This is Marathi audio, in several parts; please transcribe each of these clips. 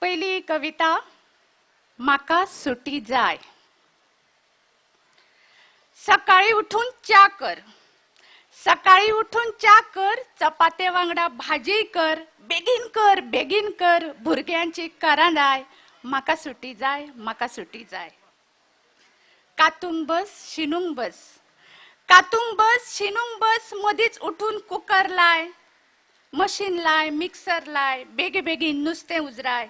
पहिली कविता माका सुटी जाय। सकाळी उठून च्या कर, सकाळी उठून च्या कर, चपाते वांगडा भाजी कर, बेगीन कर, भुरग्यांची करांदाय, माका सुटी जाय, माका सुटी जाय। कातूंग बस शिनूंग बस, कातूंग बस शिनूंग बस, मदीच उठून कुकर लाय, मशीन लाय, मिक्सर लाय, बेगीन नुस्तें उजराय,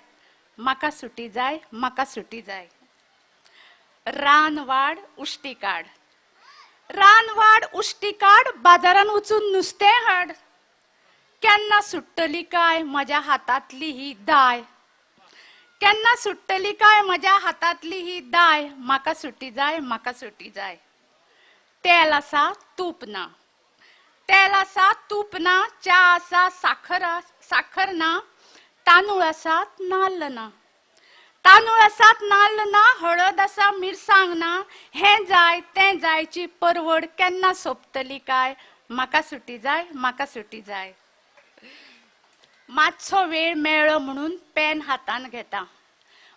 माका सुटी जाय, माका सुटी जाय। रान वाड उश्टी काड, रान वाड उश्टी काड, बाजारान वचून नुस्तें हाड, केन्ना सुट्टली काय म्हज्या हातांतली ही दाय, केन्ना सुट्टली काय म्हज्या हातांतली ही दाय, माका सुटी जाय, माका सुटी जाय। तेल आसा तूप ना, तेल आसा तूप ना, च्या आसा साखर ना, तांदूळ आसात नाल्ल ना, तांदूळ आसात नाल्ल ना, हळद आसा मिरसांग ना, हें जाय तें जायची परवड केन्ना सोंपतली काय, माका सुटी जाय, माका सुटी जाय। मातसो वेळ मेळ्ळो म्हणून पेन हातान घेता,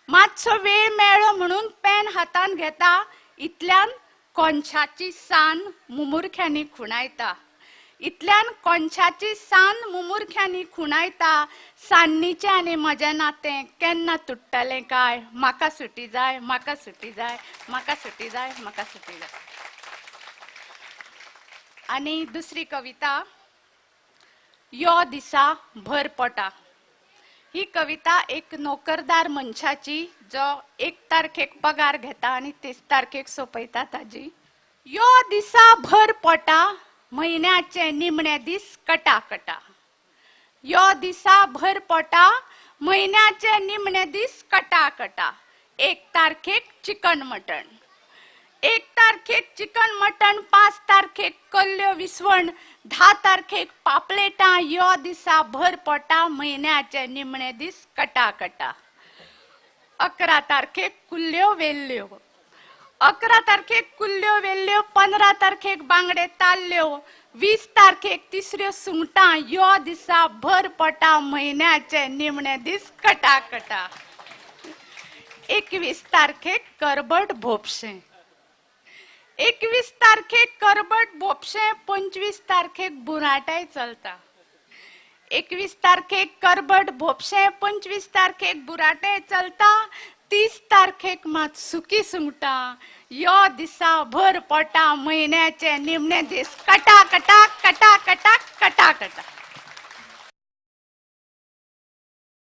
मातसो वेळ मेळ्ळो म्हणून पेन हातान घेता, इतल्यान कोनशाची सान मुमुरख्यांनी खुणायता, इतल्यान कोनशाची सान मुमुरख्यांनी खुणायता, सान्नीचें आनी म्हजें नातें केन्ना तुट्टलें काय, माका सुटी जाय, माका सुटी जाय, माका सुटी जाय, माका सुटी जाय। आनी दुसरी कविता यो दिसा भर पोटा। ही कविता एक नोकरदार मनशाची, जो 1 तारखेक पगार घेता आनी 30 तारखेक सोंपयता ताजी। यो दिसा भर पोटा, म्हयन्याचे निमणे दीस कटा कटा, यो दिसा भर पोटा, म्हयन्याचे निमणे दीस कटा कटा। 1 तारखेक चिकन मटण, 1 तारखेक चिकन मटण, 5 तारखेक कल्ल्यो विसवण, 10 तारखेक पापलेटां, यो दिसा भर पोटा, म्हयन्याचे निमणे दीस कटा कटा। 11 तारखेक कुल्ल्यो वेल्ल्यो, 11 तारखेक कुल्ल्यो वेल्ल्यो, 15 तारखेक बांगडे ताल्ल्यो, 20 तारखेक तिसऱ्यो सुंगटां, यो दिसा भर पोटा, म्हयन्याचे निमणे दीस कटा कटा। 21 तारखेक करबट भोपशें, 21 तारखेक करबट भोपशें, 25 तारखेक बुराटाय चलता, 21 तारखेक करबट भोपशें, 25 तारखेक बुराटे चलता, 30 तारखेक मात सुकी सुंगटां, यो दिसा भर पोटा, म्हयन्याचे निमणे दीस कटा कटा कटा कटा कटा कटा।